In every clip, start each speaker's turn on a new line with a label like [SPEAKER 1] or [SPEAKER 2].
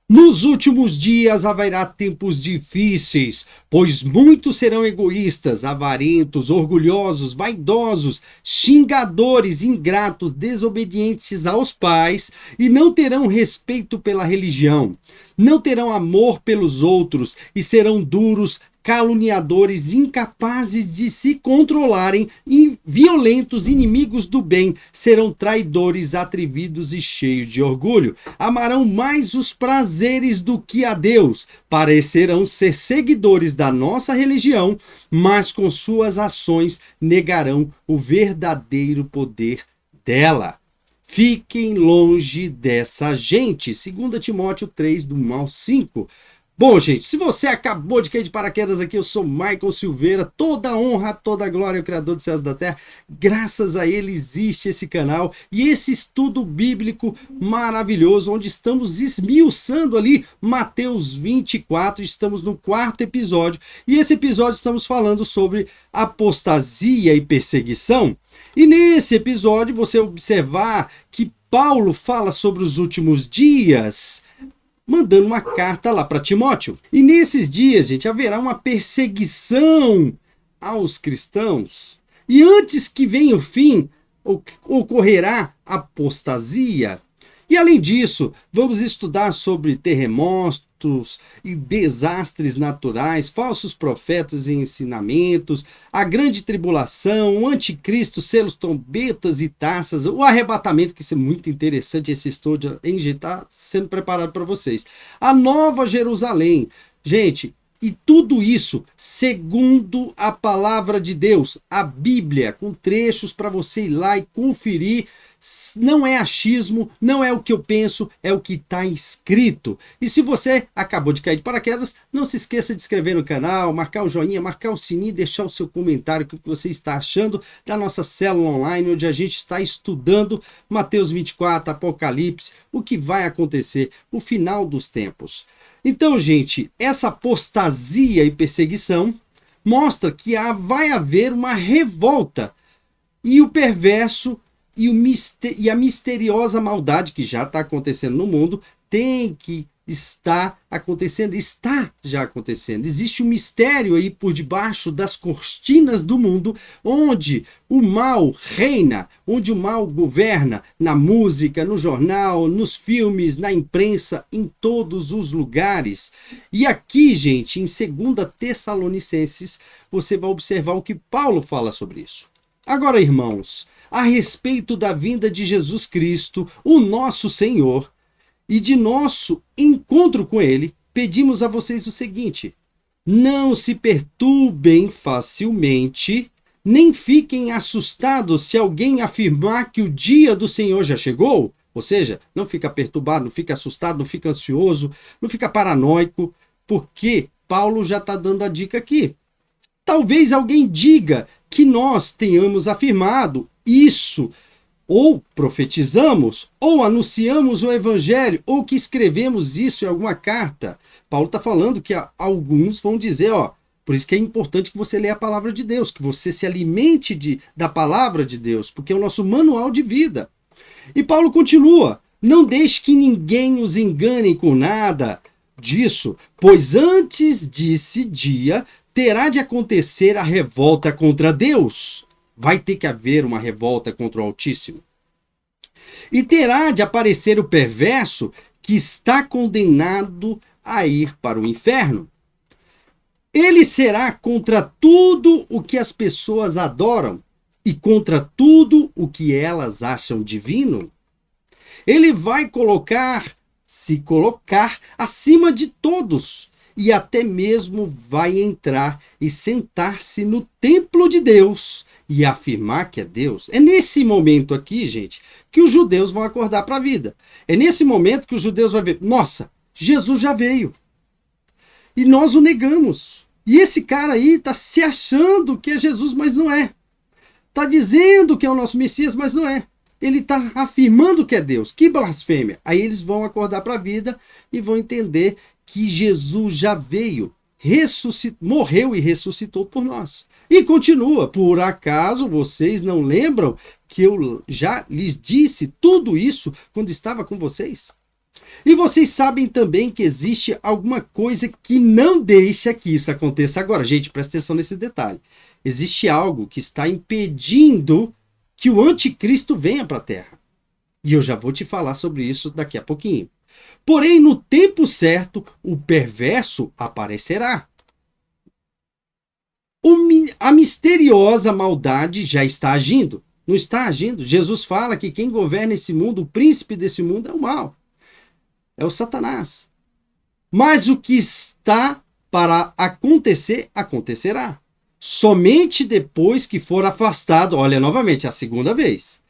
[SPEAKER 1] Nos últimos dias haverá tempos difíceis, pois muitos serão egoístas, avarentos, orgulhosos, vaidosos, xingadores, ingratos, desobedientes aos pais e não terão respeito pela religião. Não terão amor pelos outros e serão duros, caluniadores, incapazes de se controlarem, violentos, inimigos do bem, serão traidores, atrevidos e cheios de orgulho. Amarão mais os prazeres do que a Deus. Parecerão ser seguidores da nossa religião, mas com suas ações negarão o verdadeiro poder dela. Fiquem longe dessa gente. 2 Timóteo 3, do 1 ao 5. Bom, gente, se você acabou de cair de paraquedas aqui, eu sou Michael Silveira, toda honra, toda glória ao Criador dos céus e da terra. Graças a ele existe esse canal e esse estudo bíblico maravilhoso, onde estamos esmiuçando ali Mateus 24, estamos no 4º episódio, e esse episódio estamos falando sobre apostasia e perseguição. E nesse episódio você observar que Paulo fala sobre os últimos dias, mandando uma carta lá para Timóteo. E nesses dias, gente, haverá uma perseguição aos cristãos. E antes que venha o fim, ocorrerá apostasia. E além disso, vamos estudar sobre terremotos e desastres naturais, falsos profetas e ensinamentos, a grande tribulação, o anticristo, selos, trombetas e taças, o arrebatamento, que isso é muito interessante, esse estudo está sendo preparado para vocês. A Nova Jerusalém. Gente, e tudo isso segundo a palavra de Deus, a Bíblia, com trechos para você ir lá e conferir. Não é achismo, não é o que eu penso, é o que está escrito. E se você acabou de cair de paraquedas, não se esqueça de se inscrever no canal, marcar o joinha, marcar o sininho e deixar o seu comentário, o que você está achando da nossa célula online, onde a gente está estudando Mateus 24, Apocalipse, o que vai acontecer, o final dos tempos. Então, gente, essa apostasia e perseguição mostra que vai haver uma revolta e o perverso e a misteriosa maldade que já está acontecendo no mundo tem que estar acontecendo, está já acontecendo. Existe um mistério aí por debaixo das cortinas do mundo, onde o mal reina, onde o mal governa, na música, no jornal, nos filmes, na imprensa, em todos os lugares. E aqui, gente, em 2 Tessalonicenses, você vai observar o que Paulo fala sobre isso. Agora, irmãos, a respeito da vinda de Jesus Cristo, o nosso Senhor, e de nosso encontro com Ele, pedimos a vocês o seguinte: não se perturbem facilmente, nem fiquem assustados se alguém afirmar que o dia do Senhor já chegou. Ou seja, não fica perturbado, não fica assustado, não fica ansioso, não fica paranoico, porque Paulo já está dando a dica aqui. Talvez alguém diga que nós tenhamos afirmado isso, ou profetizamos, ou anunciamos o evangelho, ou que escrevemos isso em alguma carta. Paulo está falando que alguns vão dizer, por isso que é importante que você leia a palavra de Deus, que você se alimente da palavra de Deus, porque é o nosso manual de vida. E Paulo continua: não deixe que ninguém os engane com nada disso, pois antes desse dia terá de acontecer a revolta contra Deus. Vai ter que haver uma revolta contra o Altíssimo. E terá de aparecer o perverso que está condenado a ir para o inferno. Ele será contra tudo o que as pessoas adoram e contra tudo o que elas acham divino. Ele vai se colocar acima de todos e até mesmo vai entrar e sentar-se no templo de Deus e afirmar que é Deus. É nesse momento aqui, gente, que os judeus vão acordar para a vida. É nesse momento que os judeus vão ver: nossa, Jesus já veio. E nós o negamos. E esse cara aí está se achando que é Jesus, mas não é. Está dizendo que é o nosso Messias, mas não é. Ele está afirmando que é Deus. Que blasfêmia. Aí eles vão acordar para a vida e vão entender que Jesus já veio, morreu e ressuscitou por nós. E continua: por acaso vocês não lembram que eu já lhes disse tudo isso quando estava com vocês? E vocês sabem também que existe alguma coisa que não deixa que isso aconteça agora. Gente, presta atenção nesse detalhe. Existe algo que está impedindo que o anticristo venha para a Terra. E eu já vou te falar sobre isso daqui a pouquinho. Porém, no tempo certo, o perverso aparecerá. A misteriosa maldade já está agindo. Não está agindo? Jesus fala que quem governa esse mundo, o príncipe desse mundo, é o mal. É o Satanás. Mas o que está para acontecer, acontecerá. Somente depois que for afastado, olha novamente, a segunda vez,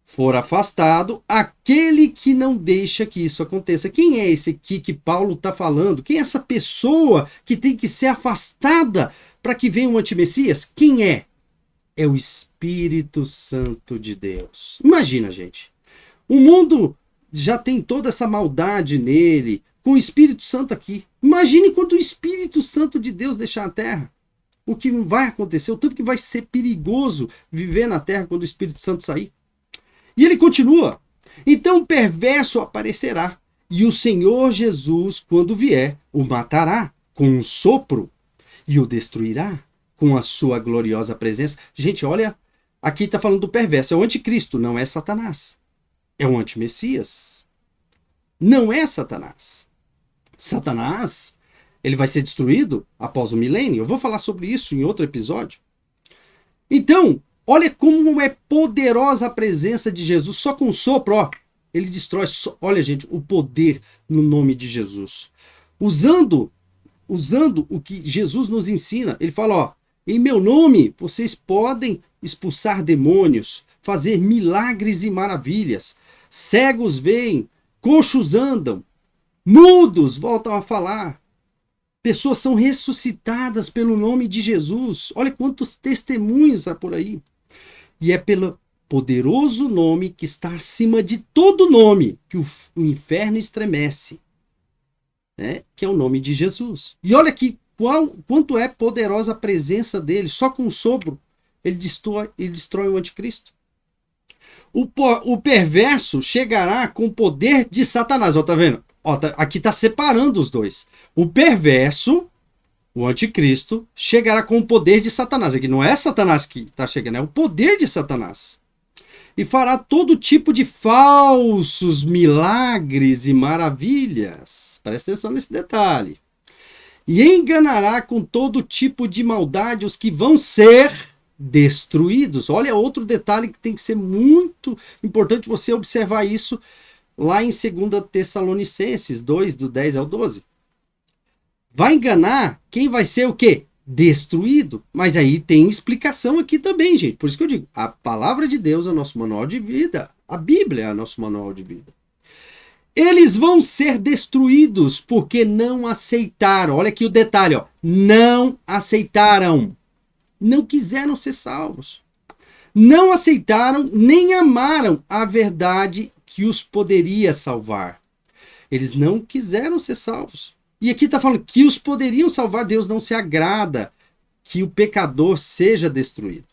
[SPEAKER 1] for afastado aquele que não deixa que isso aconteça. Quem é esse aqui que Paulo está falando? Quem é essa pessoa que tem que ser afastada para que venha um antimessias? Quem é? É o Espírito Santo de Deus. Imagina, gente. O mundo já tem toda essa maldade nele, com o Espírito Santo aqui. Imagine quando o Espírito Santo de Deus deixar a terra. O que vai acontecer, o tanto que vai ser perigoso viver na terra quando o Espírito Santo sair. E ele continua. Então o perverso aparecerá, e o Senhor Jesus, quando vier, o matará com um sopro e o destruirá com a sua gloriosa presença. Gente, olha, aqui está falando do perverso. É o anticristo, não é Satanás. É o antimessias. Não é Satanás. Satanás, ele vai ser destruído após o milênio. Eu vou falar sobre isso em outro episódio. Então, olha como é poderosa a presença de Jesus. Só com um sopro, ó, ele destrói. Olha, gente, o poder no nome de Jesus. Usando o que Jesus nos ensina. Ele fala, ó, em meu nome vocês podem expulsar demônios, fazer milagres e maravilhas. Cegos veem, coxos andam, mudos voltam a falar. Pessoas são ressuscitadas pelo nome de Jesus. Olha quantos testemunhos há por aí. E é pelo poderoso nome que está acima de todo nome que o inferno estremece. Né? Que é o nome de Jesus. E olha aqui quanto é poderosa a presença dele. Só com um sopro ele destrói o anticristo. O perverso chegará com o poder de Satanás. Ó, tá vendo? Ó, aqui está separando os dois. O perverso, o anticristo, chegará com o poder de Satanás. Aqui não é Satanás que está chegando, é o poder de Satanás. E fará todo tipo de falsos milagres e maravilhas. Presta atenção nesse detalhe. E enganará com todo tipo de maldade os que vão ser destruídos. Olha outro detalhe que tem que ser muito importante você observar isso lá em 2 Tessalonicenses 2, do 10 ao 12. Vai enganar quem vai ser o quê? Destruído. Mas aí tem explicação aqui também, gente. Por isso que eu digo, a palavra de Deus é o nosso manual de vida. A Bíblia é o nosso manual de vida. Eles vão ser destruídos porque não aceitaram. Olha aqui o detalhe, ó. Não aceitaram. Não quiseram ser salvos. Não aceitaram nem amaram a verdade que os poderia salvar. Eles não quiseram ser salvos. E aqui está falando que os poderiam salvar. Deus não se agrada que o pecador seja destruído.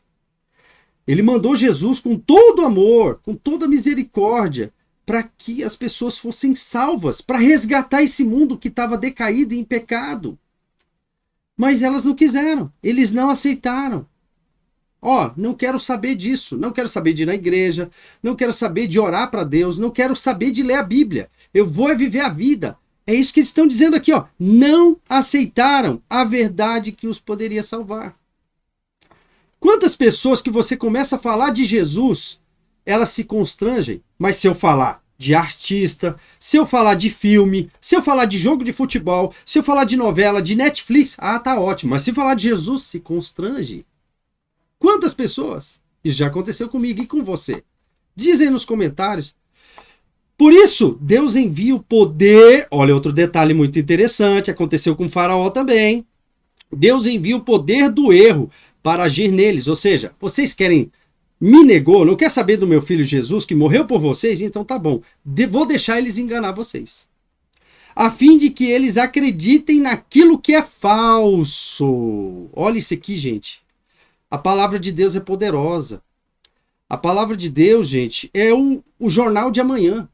[SPEAKER 1] Ele mandou Jesus com todo amor, com toda misericórdia, para que as pessoas fossem salvas, para resgatar esse mundo que estava decaído em pecado. Mas elas não quiseram, eles não aceitaram. Ó, não quero saber disso, não quero saber de ir na igreja, não quero saber de orar para Deus, não quero saber de ler a Bíblia. Eu vou viver a vida. É isso que eles estão dizendo aqui, ó. Não aceitaram a verdade que os poderia salvar. Quantas pessoas que você começa a falar de Jesus, elas se constrangem, mas se eu falar de artista, se eu falar de filme, se eu falar de jogo de futebol, se eu falar de novela, de Netflix, tá ótimo. Mas se falar de Jesus, se constrange. Quantas pessoas? Isso já aconteceu comigo e com você. Dizem nos comentários. Por isso, Deus envia o poder. Olha, outro detalhe muito interessante, aconteceu com o Faraó também. Deus envia o poder do erro para agir neles. Ou seja, vocês querem, me negou, não quer saber do meu filho Jesus que morreu por vocês? Então tá bom, vou deixar eles enganar vocês. A fim de que eles acreditem naquilo que é falso. Olha isso aqui, gente. A palavra de Deus é poderosa. A palavra de Deus, gente, é o jornal de amanhã.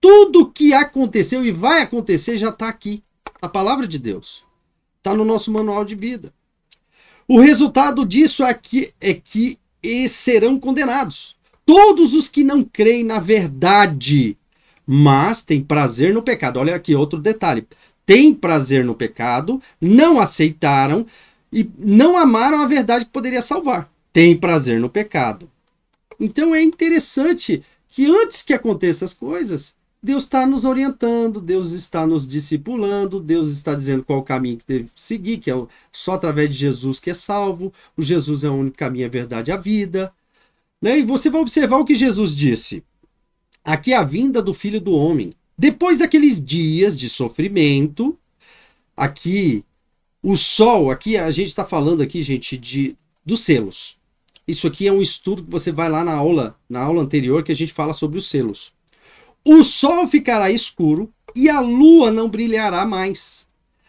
[SPEAKER 1] Tudo que aconteceu e vai acontecer já está aqui. A palavra de Deus. Está no nosso manual de vida. O resultado disso é que serão condenados. Todos os que não creem na verdade, mas têm prazer no pecado. Olha aqui outro detalhe. Têm prazer no pecado, não aceitaram e não amaram a verdade que poderia salvar. Têm prazer no pecado. Então é interessante que antes que aconteçam as coisas, Deus está nos orientando, Deus está nos discipulando, Deus está dizendo qual o caminho que deve seguir, que é só através de Jesus que é salvo. O Jesus é o único caminho, a verdade e a vida. Né? E você vai observar o que Jesus disse. Aqui é a vinda do Filho do Homem. Depois daqueles dias de sofrimento, aqui o sol, aqui a gente está falando aqui, gente, dos selos. Isso aqui é um estudo que você vai lá na aula anterior que a gente fala sobre os selos. O sol ficará escuro e a lua não brilhará mais.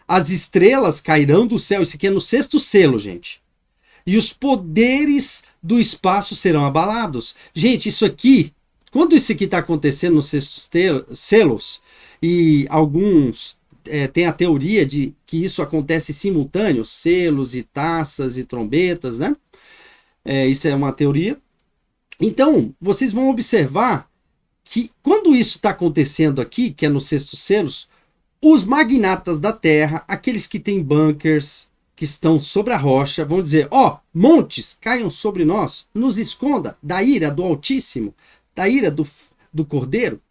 [SPEAKER 1] As estrelas cairão do céu. Isso aqui é no sexto selo, gente. E os poderes do espaço serão abalados. Gente, isso aqui, quando isso aqui está acontecendo nos sextos selos, e alguns têm a teoria de que isso acontece simultâneo, selos e taças e trombetas, né? Isso é uma teoria. Então, vocês vão observar que quando isso está acontecendo aqui, que é nos sextos selos, os magnatas da terra, aqueles que têm bunkers, que estão sobre a rocha, vão dizer, montes, caiam sobre nós, nos esconda da ira do Altíssimo, da ira do Cordeiro.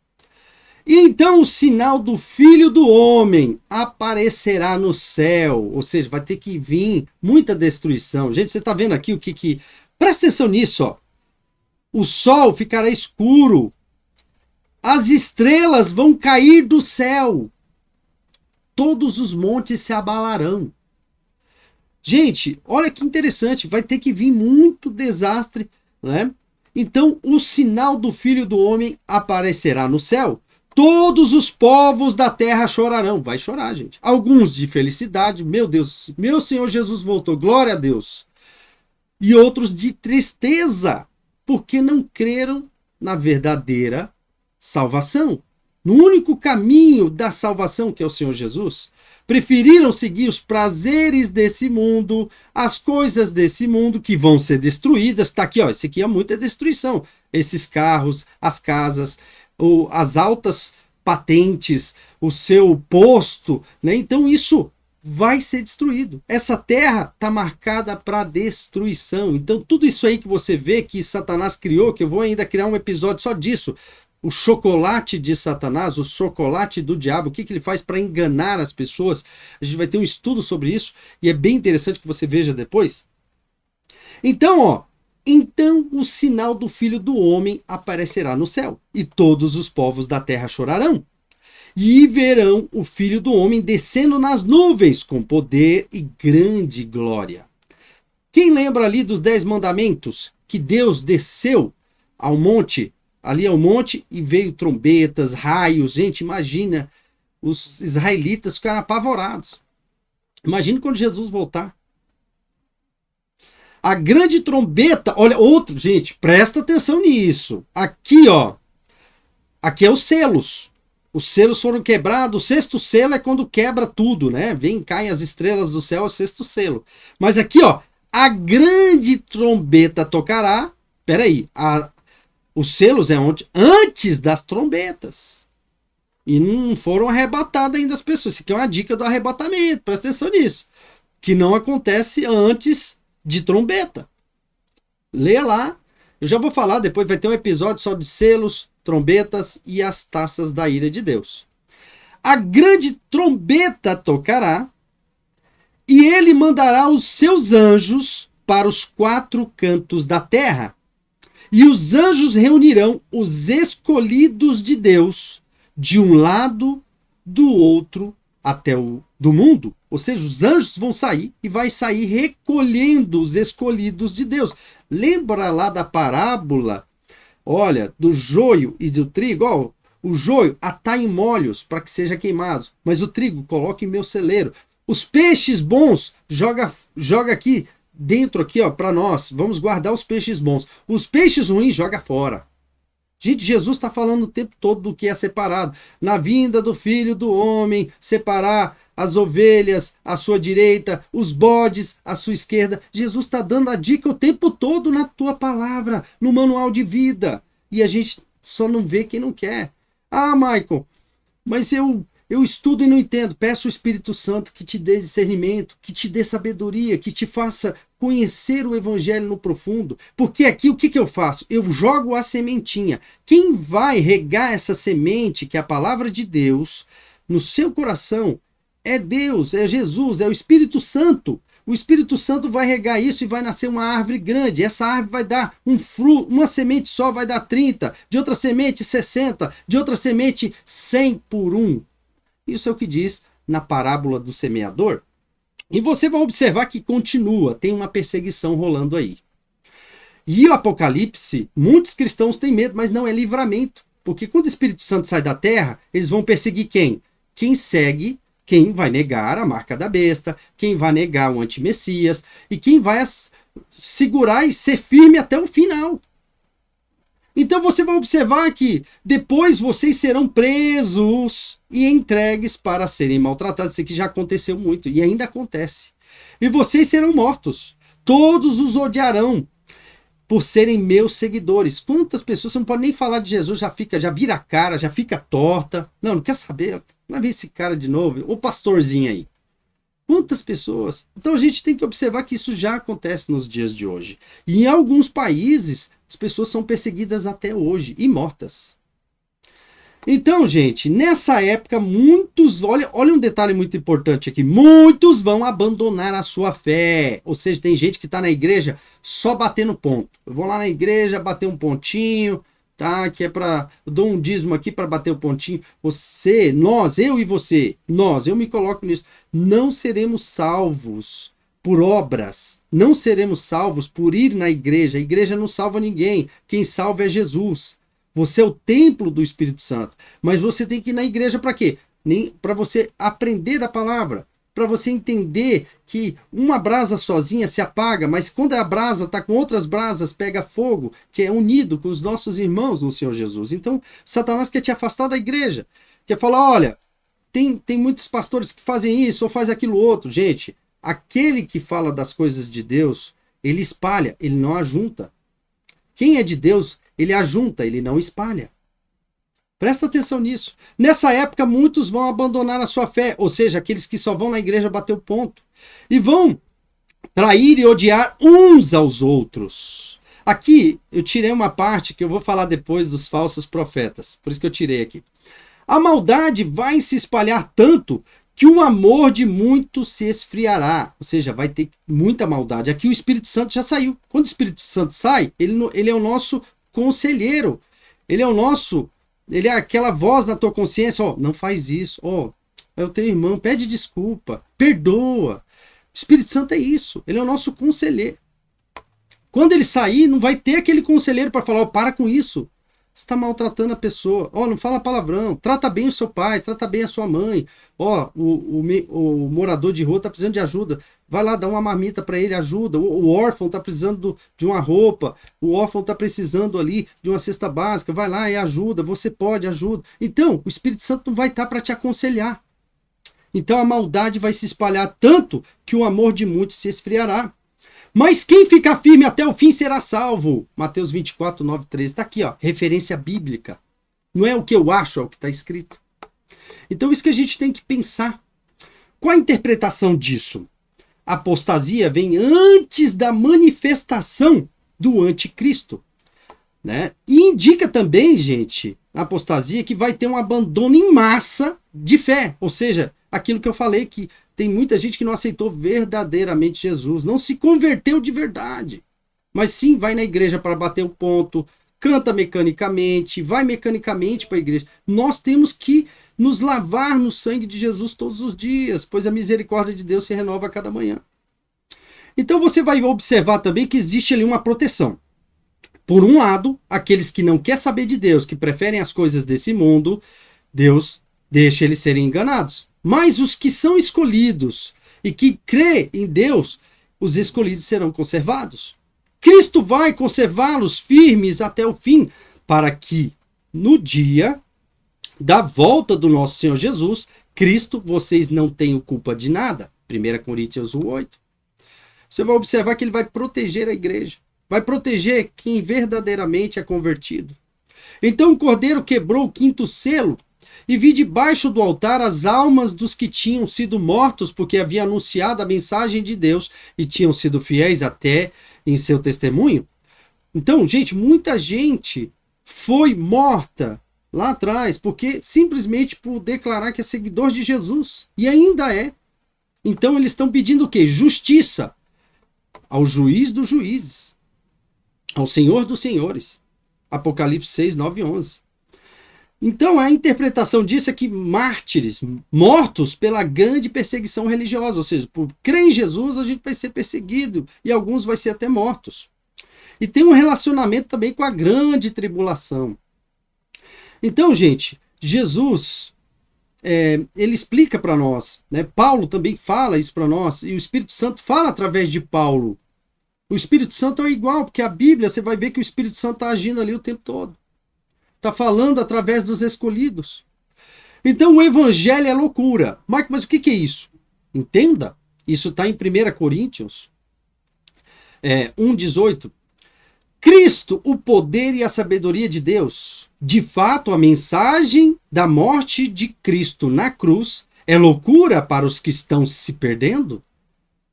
[SPEAKER 1] E então o sinal do Filho do Homem aparecerá no céu, ou seja, vai ter que vir muita destruição. Gente, você está vendo aqui o que... Presta atenção nisso, ó. O sol ficará escuro, as estrelas vão cair do céu, todos os montes se abalarão. Gente, olha que interessante, vai ter que vir muito desastre, né? Então, o sinal do Filho do Homem aparecerá no céu. Todos os povos da terra chorarão. Vai chorar, gente. Alguns de felicidade, meu Deus, meu Senhor Jesus voltou, glória a Deus. E outros de tristeza, porque não creram na verdadeira salvação, no único caminho da salvação, que é o Senhor Jesus. Preferiram seguir os prazeres desse mundo, as coisas desse mundo que vão ser destruídas. Tá aqui, ó, esse aqui é muita destruição. Esses carros, as casas, as altas patentes, o seu posto, né? Então isso vai ser destruído. Essa terra está marcada para destruição. Então tudo isso aí que você vê que Satanás criou, que eu vou ainda criar um episódio só disso, o chocolate de Satanás, o chocolate do diabo, o que ele faz para enganar as pessoas. A gente vai ter um estudo sobre isso e é bem interessante que você veja depois. Então, então o sinal do Filho do Homem aparecerá no céu e todos os povos da terra chorarão e verão o Filho do Homem descendo nas nuvens com poder e grande glória. Quem lembra ali dos 10 mandamentos que Deus desceu ao monte? Ali é o monte e veio trombetas, raios. Gente, imagina, os israelitas ficaram apavorados. Imagina quando Jesus voltar. A grande trombeta, olha, outro, gente, presta atenção nisso. Aqui, ó, aqui é os selos. Os selos foram quebrados, o sexto selo é quando quebra tudo, né? Caem as estrelas do céu, é o sexto selo. Mas aqui, ó, a grande trombeta tocará. Peraí, os selos é antes das trombetas. E não foram arrebatadas ainda as pessoas. Isso aqui é uma dica do arrebatamento. Presta atenção nisso. Que não acontece antes de trombeta. Lê lá. Eu já vou falar, depois vai ter um episódio só de selos, trombetas e as taças da ira de Deus. A grande trombeta tocará e ele mandará os seus anjos para os 4 cantos da terra. E os anjos reunirão os escolhidos de Deus de um lado, do outro, até do mundo. Ou seja, os anjos vão sair e vai sair recolhendo os escolhidos de Deus. Lembra lá da parábola, olha, do joio e do trigo? Ó, o joio atá em molhos para que seja queimado, mas o trigo coloca em meu celeiro. Os peixes bons joga aqui dentro aqui, ó, para nós. Vamos guardar os peixes bons. Os peixes ruins joga fora. Gente, Jesus está falando o tempo todo do que é separado. Na vinda do Filho do Homem, separar as ovelhas à sua direita, os bodes à sua esquerda. Jesus está dando a dica o tempo todo na tua palavra, no manual de vida. E a gente só não vê quem não quer. Ah, Michael, mas eu estudo e não entendo. Peço ao Espírito Santo que te dê discernimento, que te dê sabedoria, que te faça conhecer o Evangelho no profundo. Porque aqui o que eu faço? Eu jogo a sementinha. Quem vai regar essa semente, que é a palavra de Deus, no seu coração, é Deus, é Jesus, é o Espírito Santo. O Espírito Santo vai regar isso e vai nascer uma árvore grande. Essa árvore vai dar um fruto, uma semente só vai dar 30, de outra semente 60, de outra semente 100 por um. Isso é o que diz na parábola do semeador. E você vai observar que continua, tem uma perseguição rolando aí. E o Apocalipse, muitos cristãos têm medo, mas não é livramento. Porque quando o Espírito Santo sai da terra, eles vão perseguir quem? Quem segue, quem vai negar a marca da besta, quem vai negar o antimessias, e quem vai segurar e ser firme até o final. Então você vai observar que depois vocês serão presos e entregues para serem maltratados. Isso aqui já aconteceu muito e ainda acontece. E vocês serão mortos. Todos os odiarão por serem meus seguidores. Quantas pessoas, você não pode nem falar de Jesus, já vira a cara, já fica torta. Não quero saber. Vai ver esse cara de novo. O pastorzinho aí. Quantas pessoas? Então a gente tem que observar que isso já acontece nos dias de hoje. E em alguns países, as pessoas são perseguidas até hoje e mortas. Então, gente, nessa época, muitos... Olha um detalhe muito importante aqui. Muitos vão abandonar a sua fé. Ou seja, tem gente que está na igreja só batendo ponto. Eu vou lá na igreja bater um pontinho, tá? Que é para... Eu dou um dízimo aqui para bater o pontinho. Você, nós, eu e você, eu me coloco nisso. Não seremos salvos por obras. Não seremos salvos por ir na igreja. A igreja não salva ninguém. Quem salva é Jesus. Você é o templo do Espírito Santo. Mas você tem que ir na igreja para quê? Para você aprender da palavra. Para você entender que uma brasa sozinha se apaga, mas quando a brasa está com outras brasas, pega fogo, que é unido com os nossos irmãos no Senhor Jesus. Então, Satanás quer te afastar da igreja. Quer falar, olha, tem muitos pastores que fazem isso ou faz aquilo outro. Gente, aquele que fala das coisas de Deus, ele espalha, ele não ajunta. Quem é de Deus, ele ajunta, ele não espalha. Presta atenção nisso. Nessa época, muitos vão abandonar a sua fé, ou seja, aqueles que só vão na igreja bater o ponto. E vão trair e odiar uns aos outros. Aqui, eu tirei uma parte que eu vou falar depois dos falsos profetas. Por isso que eu tirei aqui. A maldade vai se espalhar tanto que o amor de muitos se esfriará. Ou seja, vai ter muita maldade. Aqui o Espírito Santo já saiu. Quando o Espírito Santo sai, ele é o nosso conselheiro. Ele é aquela voz na tua consciência, ó, não faz isso, ó, é o teu irmão, pede desculpa, perdoa. O Espírito Santo é isso, ele é o nosso conselheiro. Quando ele sair, não vai ter aquele conselheiro para falar, ó, para com isso. Você está maltratando a pessoa, ó, não fala palavrão, trata bem o seu pai, trata bem a sua mãe, ó, o morador de rua está precisando de ajuda, vai lá, dá uma marmita para ele, ajuda, o órfão está precisando de uma roupa, o órfão está precisando ali de uma cesta básica, vai lá e ajuda, você pode, ajuda. Então, o Espírito Santo não vai estar para te aconselhar. Então a maldade vai se espalhar tanto que o amor de muitos se esfriará. Mas quem ficar firme até o fim será salvo. Mateus 24, 9, 13. Está aqui, ó, referência bíblica. Não é o que eu acho, é o que está escrito. Então isso que a gente tem que pensar. Qual a interpretação disso? A apostasia vem antes da manifestação do anticristo. Né? E indica também, gente, a apostasia que vai ter um abandono em massa de fé. Ou seja, aquilo que eu falei que tem muita gente que não aceitou verdadeiramente Jesus, não se converteu de verdade, mas sim vai na igreja para bater o ponto, canta mecanicamente, vai mecanicamente para a igreja. Nós temos que nos lavar no sangue de Jesus todos os dias, pois a misericórdia de Deus se renova a cada manhã. Então você vai observar também que existe ali uma proteção. Por um lado, aqueles que não querem saber de Deus, que preferem as coisas desse mundo, Deus deixa eles serem enganados. Mas os que são escolhidos e que crê em Deus, os escolhidos serão conservados. Cristo vai conservá-los firmes até o fim, para que no dia da volta do nosso Senhor Jesus Cristo, vocês não tenham culpa de nada. 1 Coríntios 1:8. Você vai observar que ele vai proteger a igreja. Vai proteger quem verdadeiramente é convertido. Então o cordeiro quebrou o 5º selo e vi debaixo do altar as almas dos que tinham sido mortos porque havia anunciado a mensagem de Deus e tinham sido fiéis até em seu testemunho. Então, gente, muita gente foi morta lá atrás porque simplesmente por declarar que é seguidor de Jesus. E ainda é. Então eles estão pedindo o quê? Justiça ao juiz dos juízes, ao Senhor dos senhores. Apocalipse 6, 9 e 11. Então a interpretação disso é que mártires, mortos pela grande perseguição religiosa, ou seja, por crer em Jesus a gente vai ser perseguido e alguns vai ser até mortos. E tem um relacionamento também com a grande tribulação. Então, gente, Jesus, ele explica para nós, né? Paulo também fala isso para nós, e o Espírito Santo fala através de Paulo. O Espírito Santo é igual, porque a Bíblia, você vai ver que o Espírito Santo está agindo ali o tempo todo. Está falando através dos escolhidos. Então o evangelho é loucura. Mas o que é isso? Entenda, isso está em 1 Coríntios 1,18. Cristo, o poder e a sabedoria de Deus. De fato, a mensagem da morte de Cristo na cruz é loucura para os que estão se perdendo.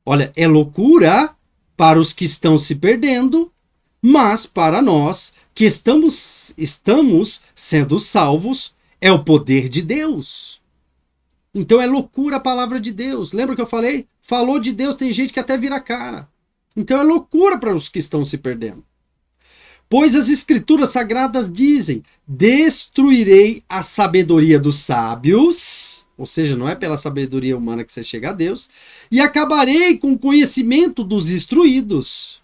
[SPEAKER 1] Olha, é loucura para os que estão se perdendo, mas para nós que estamos sendo salvos, é o poder de Deus. Então é loucura a palavra de Deus. Lembra que eu falei? Falou de Deus, tem gente que até vira a cara. Então é loucura para os que estão se perdendo. Pois as escrituras sagradas dizem, destruirei a sabedoria dos sábios, ou seja, não é pela sabedoria humana que você chega a Deus, e acabarei com o conhecimento dos instruídos.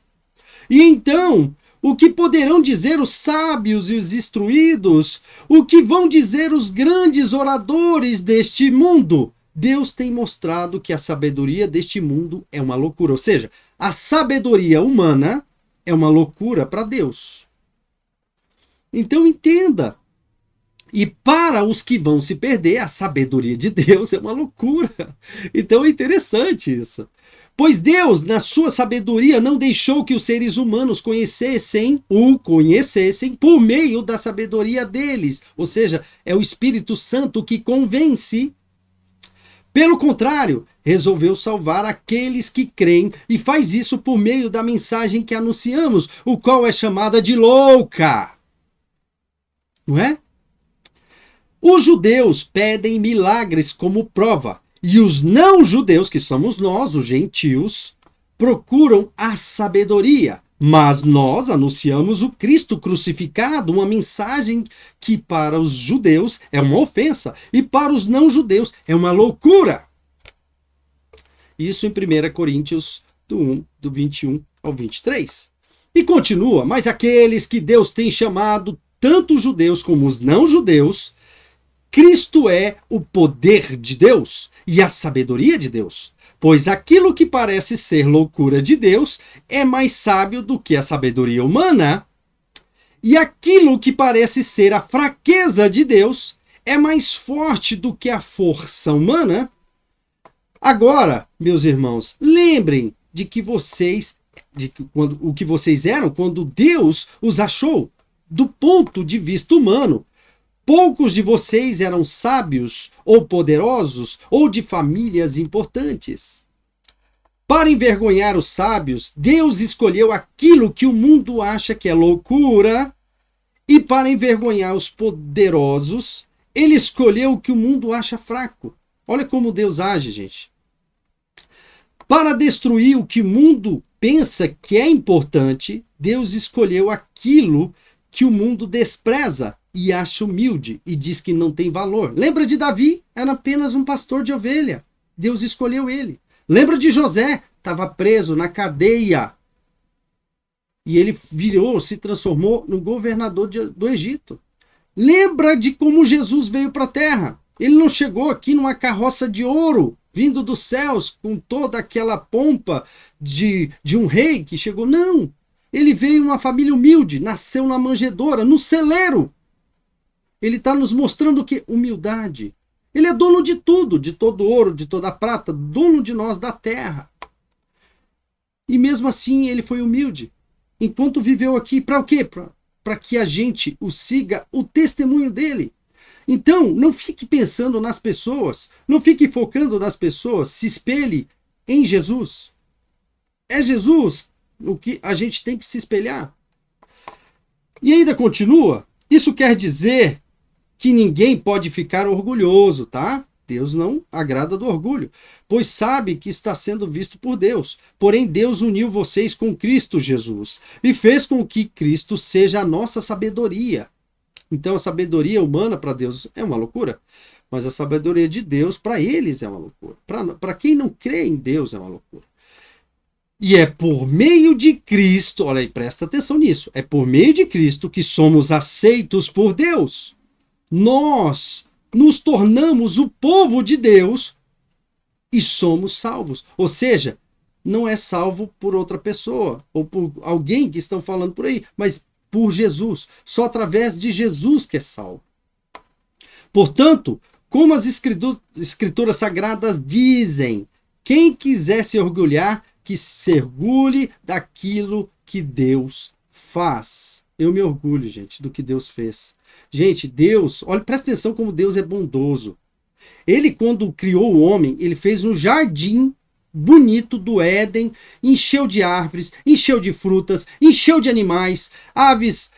[SPEAKER 1] E então, o que poderão dizer os sábios e os instruídos? O que vão dizer os grandes oradores deste mundo? Deus tem mostrado que a sabedoria deste mundo é uma loucura. Ou seja, a sabedoria humana é uma loucura para Deus. Então entenda. E para os que vão se perder, a sabedoria de Deus é uma loucura. Então é interessante isso. Pois Deus, na sua sabedoria, não deixou que os seres humanos o conhecessem por meio da sabedoria deles. Ou seja, é o Espírito Santo que convence. Pelo contrário, resolveu salvar aqueles que creem e faz isso por meio da mensagem que anunciamos, o qual é chamada de louca. Não é? Os judeus pedem milagres como prova. E os não-judeus, que somos nós, os gentios, procuram a sabedoria. Mas nós anunciamos o Cristo crucificado, uma mensagem que para os judeus é uma ofensa e para os não-judeus é uma loucura. Isso em 1 Coríntios 1, do 21 ao 23. E continua, mas aqueles que Deus tem chamado, tanto os judeus como os não-judeus, Cristo é o poder de Deus e a sabedoria de Deus. Pois aquilo que parece ser loucura de Deus é mais sábio do que a sabedoria humana. E aquilo que parece ser a fraqueza de Deus é mais forte do que a força humana. Agora, meus irmãos, lembrem de que o que vocês eram quando Deus os achou. Do ponto de vista humano, poucos de vocês eram sábios ou poderosos ou de famílias importantes. Para envergonhar os sábios, Deus escolheu aquilo que o mundo acha que é loucura, e para envergonhar os poderosos, ele escolheu o que o mundo acha fraco. Olha como Deus age, gente. Para destruir o que o mundo pensa que é importante, Deus escolheu aquilo que o mundo despreza e acha humilde e diz que não tem valor. Lembra de Davi? Era apenas um pastor de ovelha. Deus escolheu ele. Lembra de José? Estava preso na cadeia. E ele se transformou no governador do Egito. Lembra de como Jesus veio para a terra? Ele não chegou aqui numa carroça de ouro, vindo dos céus, com toda aquela pompa de um rei que chegou. Não. Ele veio numa família humilde, nasceu na manjedoura, no celeiro. Ele está nos mostrando o quê? Humildade. Ele é dono de tudo, de todo ouro, de toda prata, dono de nós da terra. E mesmo assim ele foi humilde. Enquanto viveu aqui, para o quê? Para que a gente o siga o testemunho dele. Então, não fique pensando nas pessoas, não fique focando nas pessoas, se espelhe em Jesus. É Jesus o que a gente tem que se espelhar. E ainda continua, isso quer dizer que ninguém pode ficar orgulhoso, tá? Deus não agrada do orgulho, pois sabe que está sendo visto por Deus. Porém, Deus uniu vocês com Cristo Jesus e fez com que Cristo seja a nossa sabedoria. Então, a sabedoria humana para Deus é uma loucura, mas a sabedoria de Deus para eles é uma loucura. Para quem não crê em Deus é uma loucura. E é por meio de Cristo, olha aí, presta atenção nisso, é por meio de Cristo que somos aceitos por Deus. Nós nos tornamos o povo de Deus e somos salvos. Ou seja, não é salvo por outra pessoa ou por alguém que estão falando por aí, mas por Jesus. Só através de Jesus que é salvo. Portanto, como as escrituras sagradas dizem, quem quiser se orgulhar, que se orgulhe daquilo que Deus faz. Eu me orgulho, gente, do que Deus fez. Gente, Deus, olha, presta atenção como Deus é bondoso. Ele, quando criou o homem, ele fez um jardim bonito do Éden, encheu de árvores, encheu de frutas, encheu de animais, aves,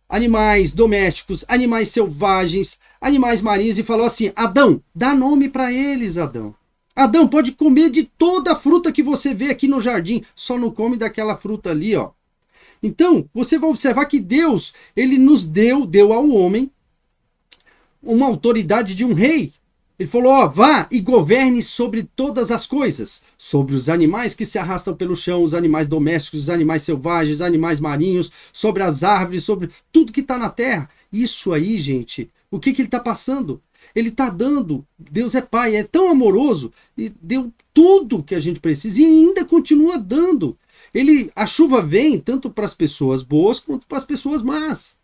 [SPEAKER 1] animais domésticos, animais selvagens, animais marinhos, e falou assim: Adão, dá nome para eles, Adão. Adão, pode comer de toda a fruta que você vê aqui no jardim, só não come daquela fruta ali, ó. Então, você vai observar que Deus, ele nos deu ao homem uma autoridade de um rei. Ele falou, ó, vá e governe sobre todas as coisas, sobre os animais que se arrastam pelo chão, os animais domésticos, os animais selvagens, os animais marinhos, sobre as árvores, sobre tudo que está na terra. Isso aí, gente, o que ele está passando? Ele está dando, Deus é pai, é tão amoroso, e deu tudo que a gente precisa e ainda continua dando. A chuva vem tanto para as pessoas boas quanto para as pessoas más.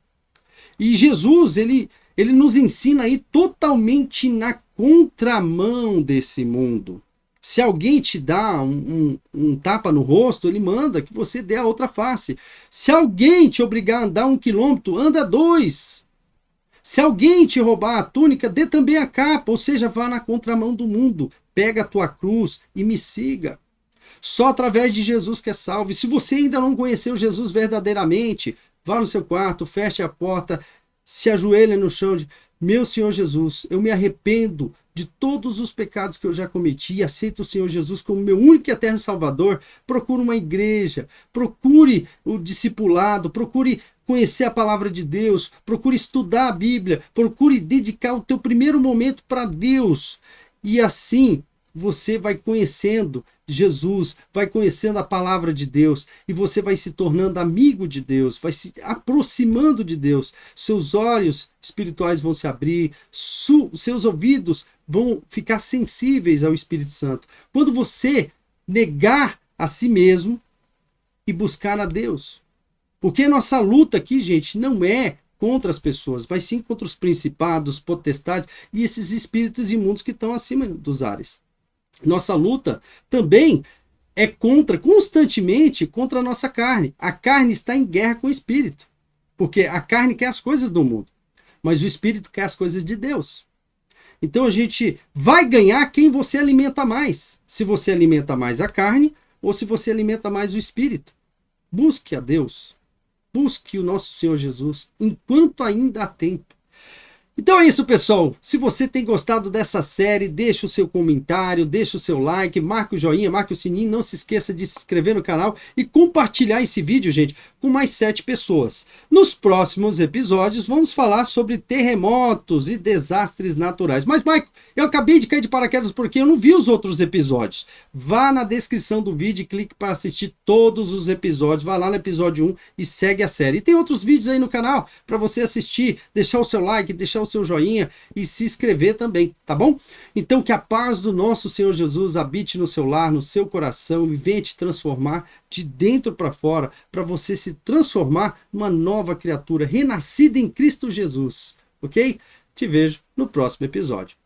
[SPEAKER 1] E Jesus, ele nos ensina aí totalmente na contramão desse mundo. Se alguém te dá um tapa no rosto, ele manda que você dê a outra face. Se alguém te obrigar a andar 1 quilômetro, anda 2. Se alguém te roubar a túnica, dê também a capa, ou seja, vá na contramão do mundo, pega a tua cruz e me siga. Só através de Jesus que é salvo. E se você ainda não conheceu Jesus verdadeiramente, vá no seu quarto, feche a porta, se ajoelha no chão de meu Senhor Jesus, eu me arrependo de todos os pecados que eu já cometi e aceito o Senhor Jesus como meu único e eterno Salvador. Procure uma igreja, procure o discipulado, procure conhecer a palavra de Deus, procure estudar a Bíblia, procure dedicar o teu primeiro momento para Deus. E assim você vai conhecendo Jesus, vai conhecendo a palavra de Deus e você vai se tornando amigo de Deus, vai se aproximando de Deus. Seus olhos espirituais vão se abrir, seus ouvidos vão ficar sensíveis ao Espírito Santo. Quando você negar a si mesmo e buscar a Deus. Porque nossa luta aqui, gente, não é contra as pessoas, mas sim contra os principados, potestades e esses espíritos imundos que estão acima dos ares. Nossa luta também é constantemente contra a nossa carne. A carne está em guerra com o espírito. Porque a carne quer as coisas do mundo, mas o espírito quer as coisas de Deus. Então a gente vai ganhar quem você alimenta mais. Se você alimenta mais a carne ou se você alimenta mais o espírito. Busque a Deus. Busque o nosso Senhor Jesus enquanto ainda há tempo. Então é isso, pessoal. Se você tem gostado dessa série, deixa o seu comentário, deixa o seu like, marca o joinha, marca o sininho, não se esqueça de se inscrever no canal e compartilhar esse vídeo, gente, com mais 7 pessoas. Nos próximos episódios, vamos falar sobre terremotos e desastres naturais. Mas, Maico, eu acabei de cair de paraquedas porque eu não vi os outros episódios. Vá na descrição do vídeo e clique para assistir todos os episódios. Vá lá no episódio 1 e segue a série. E tem outros vídeos aí no canal para você assistir, deixar o seu like, deixar o seu joinha e se inscrever também, tá bom? Então que a paz do nosso Senhor Jesus habite no seu lar, no seu coração e venha te transformar de dentro para fora, para você se transformar numa nova criatura, renascida em Cristo Jesus, ok? Te vejo no próximo episódio.